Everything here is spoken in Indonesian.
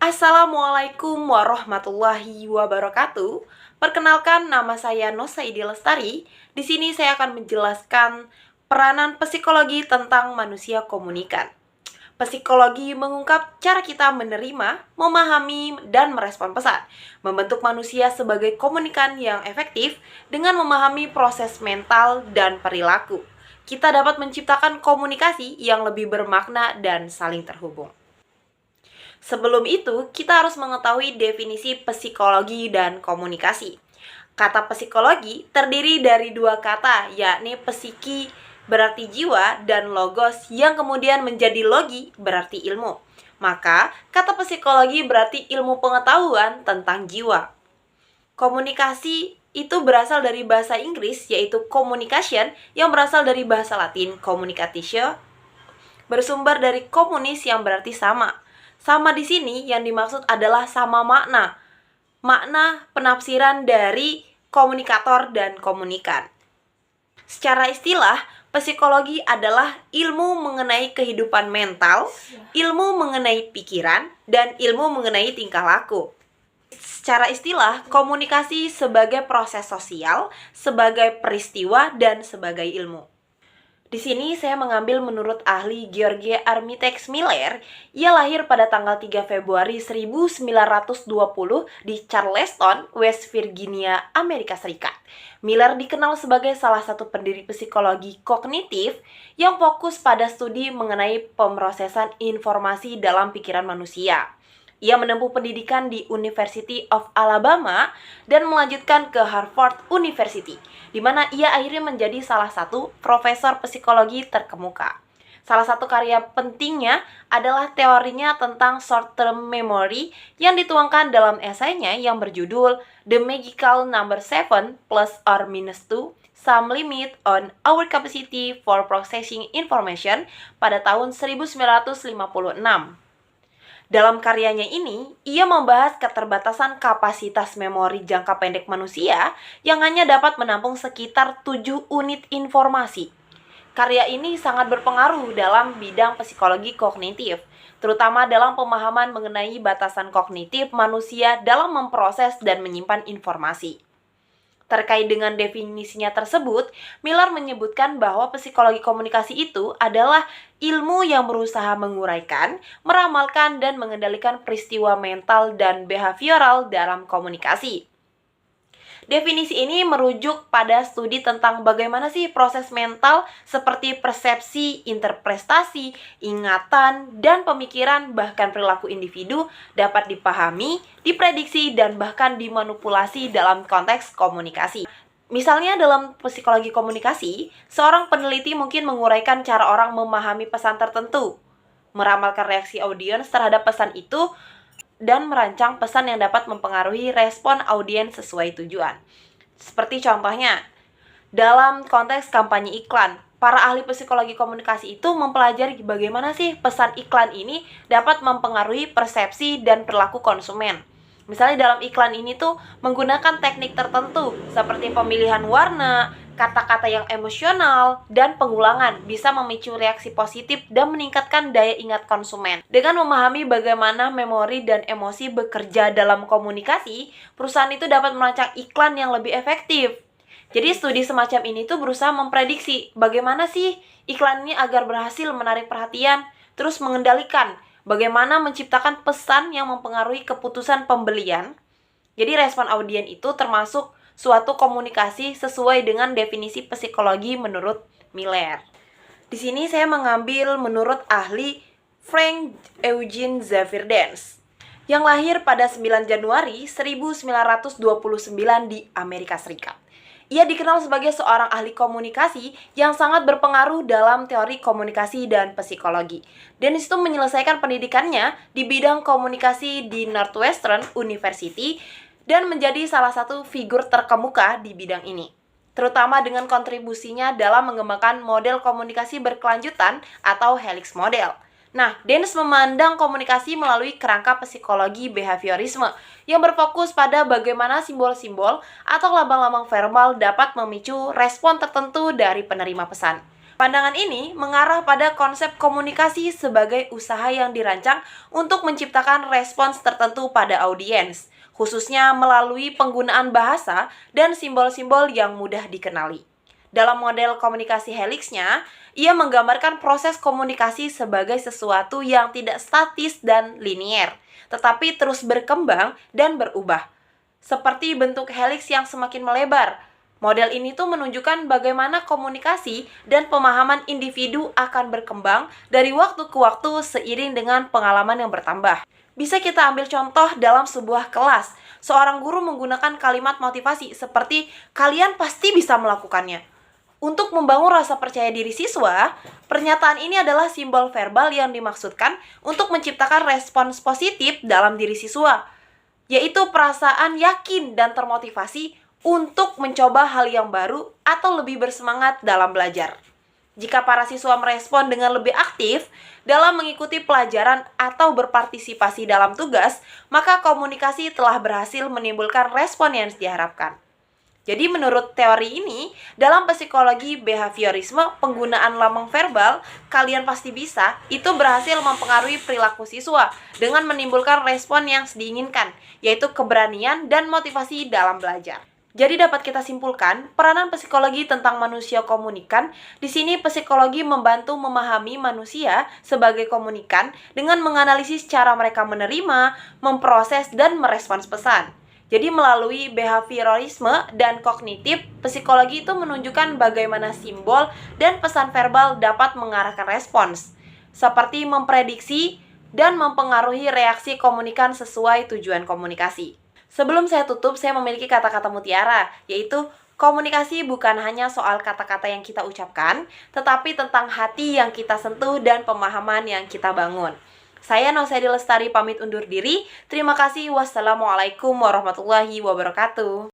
Assalamualaikum warahmatullahi wabarakatuh. Perkenalkan, nama saya Nosaidi Lestari. Di sini saya akan menjelaskan peranan psikologi tentang manusia komunikan. Psikologi mengungkap cara kita menerima, memahami, dan merespon pesan, membentuk manusia sebagai komunikan yang efektif dengan memahami proses mental dan perilaku. Kita dapat menciptakan komunikasi yang lebih bermakna dan saling terhubung. Sebelum itu, kita harus mengetahui definisi psikologi dan komunikasi. Kata psikologi terdiri dari dua kata, yakni psiki berarti jiwa dan logos yang kemudian menjadi logi berarti ilmu. Maka, kata psikologi berarti ilmu pengetahuan tentang jiwa. Komunikasi itu berasal dari bahasa Inggris yaitu communication yang berasal dari bahasa Latin communicatio, bersumber dari komunis yang berarti sama. Sama di sini yang dimaksud adalah sama makna. Makna penafsiran dari komunikator dan komunikan. Secara istilah, psikologi adalah ilmu mengenai kehidupan mental, ilmu mengenai pikiran, dan ilmu mengenai tingkah laku. Secara istilah, komunikasi sebagai proses sosial, sebagai peristiwa, dan sebagai ilmu. Di sini saya mengambil menurut ahli George Armitage Miller. Ia lahir pada tanggal 3 Februari 1920 di Charleston, West Virginia, Amerika Serikat. Miller dikenal sebagai salah satu pendiri psikologi kognitif yang fokus pada studi mengenai pemrosesan informasi dalam pikiran manusia. Ia menempuh pendidikan di University of Alabama dan melanjutkan ke Harvard University, di mana ia akhirnya menjadi salah satu profesor psikologi terkemuka. Salah satu karya pentingnya adalah teorinya tentang short-term memory yang dituangkan dalam esainya yang berjudul The Magical Number 7 plus or minus 2, Some Limit on Our Capacity for Processing Information pada tahun 1956. Dalam karyanya ini, ia membahas keterbatasan kapasitas memori jangka pendek manusia yang hanya dapat menampung sekitar 7 unit informasi. Karya ini sangat berpengaruh dalam bidang psikologi kognitif, terutama dalam pemahaman mengenai batasan kognitif manusia dalam memproses dan menyimpan informasi. Terkait dengan definisinya tersebut, Miller menyebutkan bahwa psikologi komunikasi itu adalah ilmu yang berusaha menguraikan, meramalkan, dan mengendalikan peristiwa mental dan behavioral dalam komunikasi. Definisi ini merujuk pada studi tentang bagaimana sih proses mental seperti persepsi, interpretasi, ingatan, dan pemikiran bahkan perilaku individu dapat dipahami, diprediksi, dan bahkan dimanipulasi dalam konteks komunikasi. Misalnya dalam psikologi komunikasi, seorang peneliti mungkin menguraikan cara orang memahami pesan tertentu, meramalkan reaksi audiens terhadap pesan itu, dan merancang pesan yang dapat mempengaruhi respon audiens sesuai tujuan. Seperti contohnya, dalam konteks kampanye iklan, para ahli psikologi komunikasi itu mempelajari bagaimana sih pesan iklan ini dapat mempengaruhi persepsi dan perilaku konsumen. Misalnya dalam iklan ini tuh menggunakan teknik tertentu seperti pemilihan warna, kata-kata yang emosional, dan pengulangan bisa memicu reaksi positif dan meningkatkan daya ingat konsumen. Dengan memahami bagaimana memori dan emosi bekerja dalam komunikasi, perusahaan itu dapat merancang iklan yang lebih efektif. Jadi studi semacam ini tuh berusaha memprediksi bagaimana sih iklan ini agar berhasil menarik perhatian, terus mengendalikan bagaimana menciptakan pesan yang mempengaruhi keputusan pembelian. Jadi respon audiens itu termasuk suatu komunikasi sesuai dengan definisi psikologi menurut Miller. Di sini saya mengambil menurut ahli Frank Eugene Zaverdens yang lahir pada 9 Januari 1929 di Amerika Serikat. Ia dikenal sebagai seorang ahli komunikasi yang sangat berpengaruh dalam teori komunikasi dan psikologi. Dennis itu menyelesaikan pendidikannya di bidang komunikasi di Northwestern University dan menjadi salah satu figur terkemuka di bidang ini, terutama dengan kontribusinya dalam mengembangkan model komunikasi berkelanjutan atau helix model. Nah, Dennis memandang komunikasi melalui kerangka psikologi behaviorisme yang berfokus pada bagaimana simbol-simbol atau lambang-lambang verbal dapat memicu respon tertentu dari penerima pesan. Pandangan ini mengarah pada konsep komunikasi sebagai usaha yang dirancang untuk menciptakan respons tertentu pada audiens, khususnya melalui penggunaan bahasa dan simbol-simbol yang mudah dikenali. Dalam model komunikasi Helix-nya, ia menggambarkan proses komunikasi sebagai sesuatu yang tidak statis dan linier, tetapi terus berkembang dan berubah. Seperti bentuk helix yang semakin melebar. Model ini tuh menunjukkan bagaimana komunikasi dan pemahaman individu akan berkembang dari waktu ke waktu seiring dengan pengalaman yang bertambah. Bisa kita ambil contoh dalam sebuah kelas. Seorang guru menggunakan kalimat motivasi seperti "kalian pasti bisa melakukannya". Untuk membangun rasa percaya diri siswa, pernyataan ini adalah simbol verbal yang dimaksudkan untuk menciptakan respons positif dalam diri siswa, yaitu perasaan yakin dan termotivasi untuk mencoba hal yang baru atau lebih bersemangat dalam belajar. Jika para siswa merespon dengan lebih aktif dalam mengikuti pelajaran atau berpartisipasi dalam tugas, maka komunikasi telah berhasil menimbulkan respon yang diharapkan. Jadi menurut teori ini, dalam psikologi behaviorisme, penggunaan lambang verbal, "kalian pasti bisa", itu berhasil mempengaruhi perilaku siswa dengan menimbulkan respon yang diinginkan, yaitu keberanian dan motivasi dalam belajar. Jadi dapat kita simpulkan, peranan psikologi tentang manusia komunikan, di sini psikologi membantu memahami manusia sebagai komunikan dengan menganalisis cara mereka menerima, memproses, dan merespons pesan. Jadi melalui behaviorisme dan kognitif, psikologi itu menunjukkan bagaimana simbol dan pesan verbal dapat mengarahkan respons, seperti memprediksi dan mempengaruhi reaksi komunikan sesuai tujuan komunikasi. Sebelum saya tutup, saya memiliki kata-kata mutiara, yaitu komunikasi bukan hanya soal kata-kata yang kita ucapkan, tetapi tentang hati yang kita sentuh dan pemahaman yang kita bangun. Saya Nosedi Lestari pamit undur diri. Terima kasih. Wassalamualaikum warahmatullahi wabarakatuh.